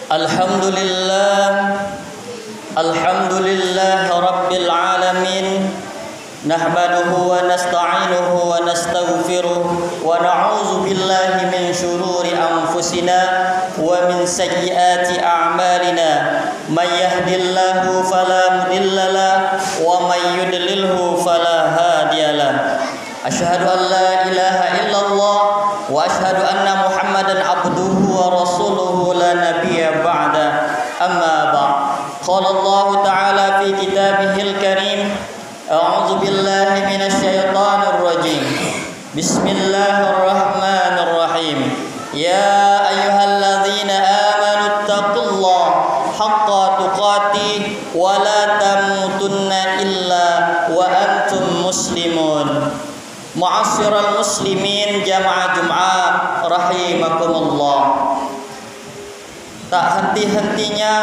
Alhamdulillah, alhamdulillah Rabbil alamin. Nahmaduhu wa nasta'inuhu wa nastaghfiruh wa na'udzu billahi min shururi anfusina wa min sayyiati a'malina. May yahdihillahu fala mudilla lahu wa may yudlilhu fala hadiyalah. Asyhadu an la ilaha illallah wa asyhadu anna Muhammadan abduhu wa rasuluhu la nabiyya ba'da. Amma ba'd. Qala Allah ta'ala fi kitabihil karim. A'udzu billahi minasy syaithanir rajim. Bismillahirrahmanirrahim. Ya ayyuhalladzina amanu taqullaha haqqa tuqatih wa la tamutunna illa wa antum muslimun. Ma'asyiral muslimin jamaah Jum'ah rahimakumullah. Tak henti-hentinya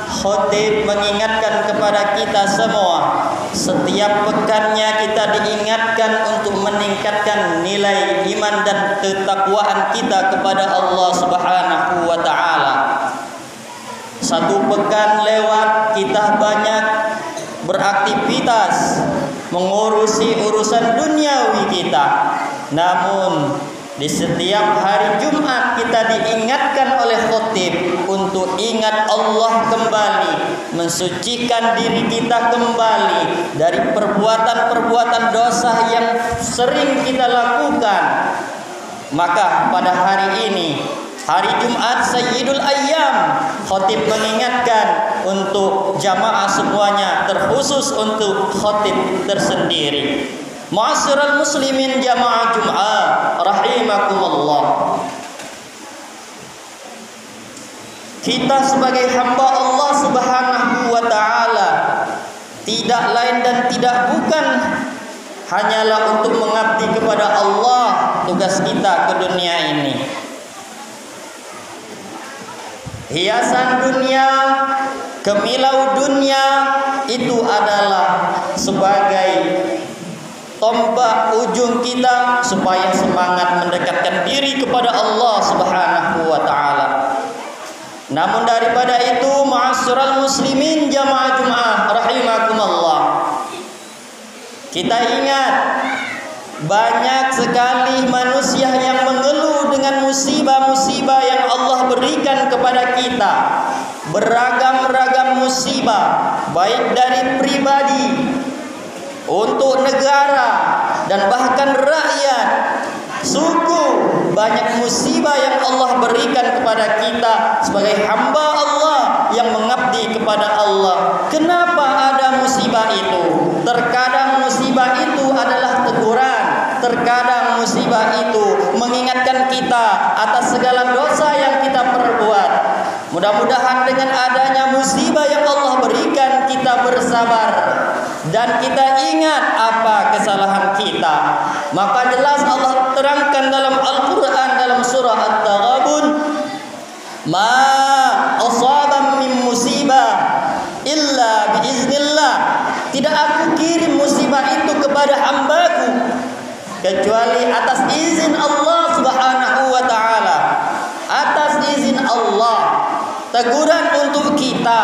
khatib mengingatkan kepada kita semua. Setiap pekannya kita diingatkan untuk meningkatkan nilai iman dan ketakwaan kita kepada Allah Subhanahu wa taala. Satu pekan lewat, kita banyak beraktivitas mengurusi urusan duniawi kita. Namun di setiap hari Jumat kita diingatkan oleh khatib untuk ingat Allah kembali, mensucikan diri kita kembali dari perbuatan-perbuatan dosa yang sering kita lakukan. Maka pada hari ini, hari Jumat Sayyidul Ayyam, khatib mengingatkan untuk jamaah semuanya, terkhusus untuk khatib tersendiri. Ma'asyiral muslimin jamaah Jum'ah rahimakumullah. Kita sebagai hamba Allah Subhanahu wa taala tidak lain dan tidak bukan hanyalah untuk mengabdi kepada Allah. Tugas kita ke dunia ini, hiasan dunia, kemilau dunia itu adalah sebagai tombak ujung kita supaya semangat mendekatkan diri kepada Allah Subhanahu wa taala. Namun daripada itu, ma'asyiral muslimin jamaah Jum'ah rahimakumullah, kita ingat banyak sekali manusia yang mengeluh dengan musibah-musibah yang Allah berikan kepada kita. Beragam-ragam musibah, baik dari pribadi, untuk negara, dan bahkan rakyat, suku. Banyak musibah yang Allah berikan kepada kita sebagai hamba Allah yang mengabdi kepada Allah. Kenapa ada musibah itu? Terkadang musibah itu adalah teguran, terkadang musibah itu mengingatkan kita atas segala dosa yang kita perbuat. Mudah-mudahan dengan adanya musibah yang Allah berikan, kita bersabar dan kita ingat apa kesalahan kita. Maka jelas Allah terangkan dalam Al-Quran, dalam surah At-Taghabun, ma asaba min musibah illa biiznillah. Tidak aku kirim musibah itu kepada hambaku kecuali atas izin Allah Subhanahu wa taala. Atas izin Allah. Teguran untuk kita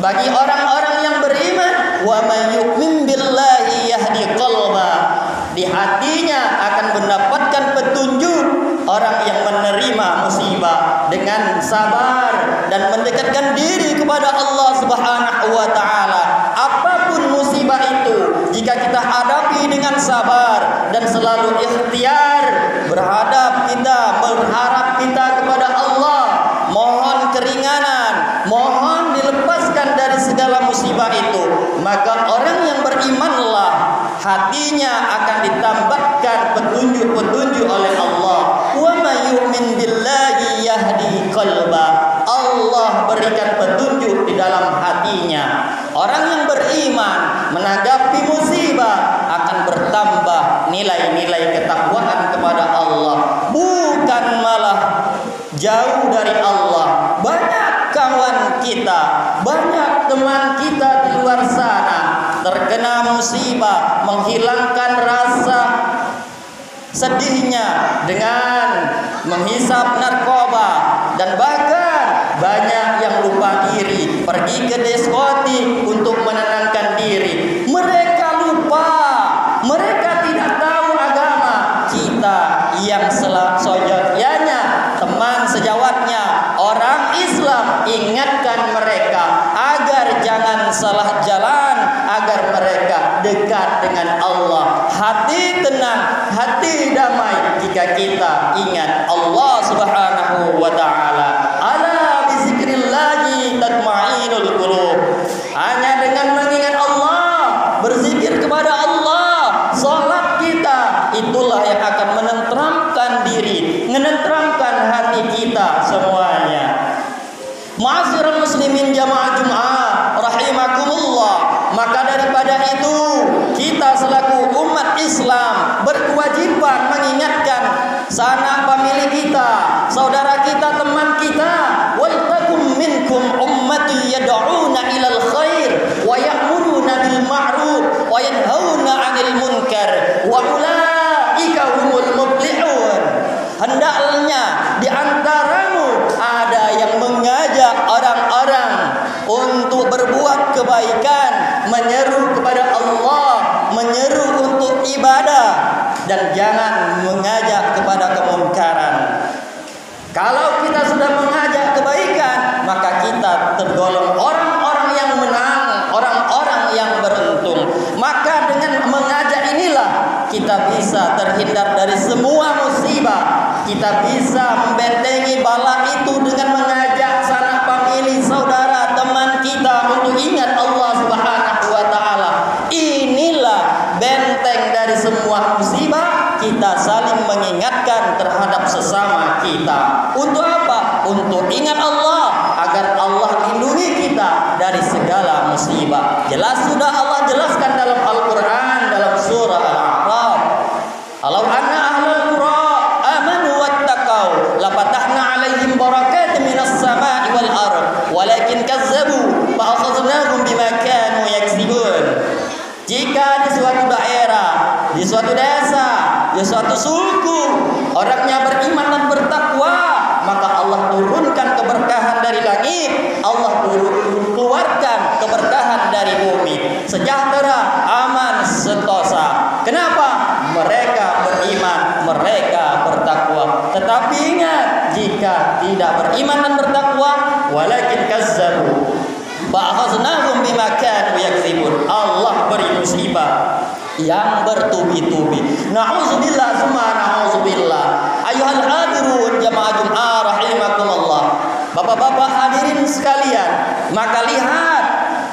bagi orang-orang yang beriman, wa may yu'min billahi yahdi qalba. Di hatinya akan mendapatkan petunjuk orang yang menerima musibah dengan sabar dan mendekatkan diri kepada Allah Subhanahu wa taala. Apapun musibah itu, jika kita hadapi dengan sabar dan selalu ikhtiar, berharap kita kepada Allah, mohon keringanan, mohon dilepaskan dari segala musibah itu, maka orang yang berimanlah hatinya akan ditambahkan petunjuk-petunjuk oleh Allah. Wa may yu'min billahi yahdi qalba. Allah berikan petunjuk di dalam hatinya. Orang yang beriman menanggapi musibah akan bertambah nilai-nilai ketakwaan kepada Allah, bukan malah jauh dari Allah. Banyak kawan kita, banyak teman kita di luar sana terkena musibah, menghilangkan rasa sedihnya dengan menghisap narkoba, dan bahkan banyak pergi ke diskotik untuk menenangkan diri. Mereka lupa, mereka tidak tahu agama. Kita yang seyogyanya, teman sejawatnya, orang Islam, ingatkan mereka agar jangan salah jalan, agar mereka dekat dengan Allah. Hati tenang, hati damai jika kita ingat Allah Subhanahu wa ta'ala. Ala bizikrillahi tatma'innul qulub. Hanya dengan mengingat Allah, berzikir kepada Allah, salat kita, itulah yang akan menenteramkan diri, menenteramkan hati kita semuanya. Ma'asyiral muslimin jamaah Jumat rahimakumullah. Maka daripada itu, kita selaku umat Islam berkewajiban mengingatkan sanak famili kita, saudara kita, teman kita. Wal takum minkum ummati yad'una ilal khair wa ya'muruna bil ma'ruf wa yanhauna 'anil munkar wa ulaika humul muflihun. Hendaknya di antaramu ada yang mengajak orang-orang untuk berbuat kebaikan, menyeru kepada Allah, menyeru untuk ibadah, dan jangan mengajak kepada kemungkaran. Kalau kita sudah mengajak kebaikan, maka kita tergolong orang-orang yang menang, orang-orang yang beruntung. Maka dengan mengajak inilah kita bisa terhindar dari semua musibah. Kita bisa membentengi bala itu dengan mengajak sanak famili, saudara, teman kita untuk ingat Allah Subhanahu wa ta'ala. Inilah benteng dari semua musibah. Kita saling mengingatkan terhadap sesama kita. Untuk apa? Untuk ingat Allah, agar Allah lindungi kita dari segala musibah. Jelas sudah Allah jelaskan dalam Al-Quran, dalam surah Al-A'raf. Alau anna ahlul qura amanu wattaqau lafatahna alaihim barakatin minas sama'i wal ard walakin kazzabu fa akhadnahum bima kanu yaksibun. Jika di suatu daerah, di suatu desa, di suatu suku, orangnya beriman dan bertakwa, maka Allah turunkan keberkahan dari langit, Allah keluarkan keberkahan dari bumi, sejahtera, aman, sentosa. Kenapa? Mereka beriman, mereka bertakwa. Tetapi ingat, jika tidak beriman dan bertakwa, walakin kazzabu fa'akhaznahum bima kanu yaksibun. Allah beri musibah yang bertubi-tubi. Na'udzubillah summa na'udzubillah. Ayuhal hadirun jamaah Jumat rahimakumullah. Bapak-bapak hadirin sekalian, maka lihat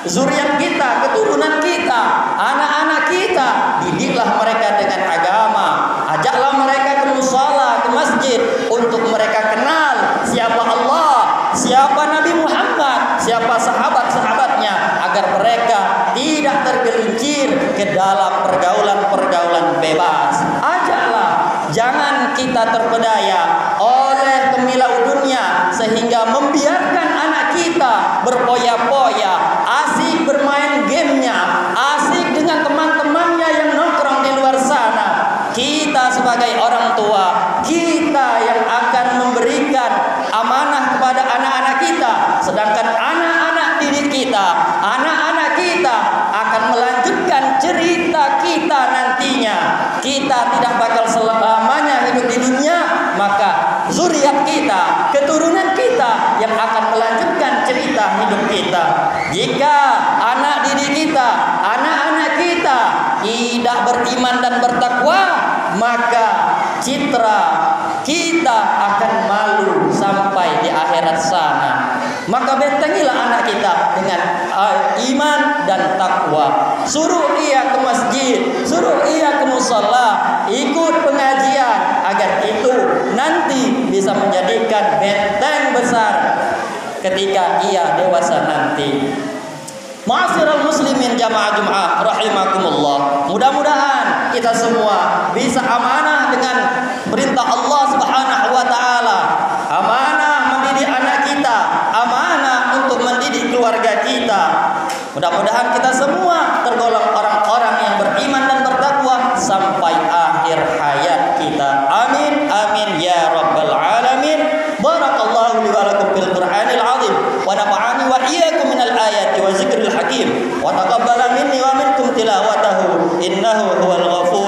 zuriat kita, keturunan kita, anak-anak kita, didiklah mereka dengan agama. Ajaklah mereka ke musala, ke masjid, untuk mereka kenal siapa Allah, siapa Nabi Muhammad, siapa sahabat-sahabatnya, agar mereka tidak tergelincir ke dalam pergaulan-pergaulan bebas. Ajaklah, jangan kita terpedaya oleh kemilau dunia sehingga membiarkan anak kita berpoya-poya, asik bermain gamenya, asik dengan teman-temannya yang nongkrong di luar sana. Kita sebagai orang tua, kita yang akan memberikan amanah kepada anak-anak kita, sedangkan anak-anak didik kita, anak-anak kita akan melanjutkan cerita kita nantinya. Kita tidak bakal selamanya hidup di dunia, maka zuriat kita, keturunan kita yang akan melanjutkan cerita hidup kita. Jika anak didik kita, anak-anak kita tidak beriman dan bertakwa, maka citra kita akan malu sampai di akhirat sana. Maka bentengilah anak kita dengan iman dan takwa. Suruh ia ke masjid, suruh ia ke musalla, ikut pengajian, agar itu nanti bisa menjadikan benteng besar ketika ia dewasa nanti. Ma'asyiral muslimin jamaah Jumat rahimakumullah. Mudah-mudahan kita semua bisa amanah dengan perintah Allah Subhanahu wa taala. Amanah mendidik anak kita, amanah untuk mendidik keluarga kita. Mudah-mudahan kita semua tergolong orang-orang yang beriman dan bertakwa sampai akhir hayat kita. Amin amin ya rabbal alamin. Barakallahu li wa lakum fil Qur'anil azim wa nafa'ani wa iyyakum minal Hakim. Wa taqabbala minni wa minkum tilawatahu innahu huwal ghafur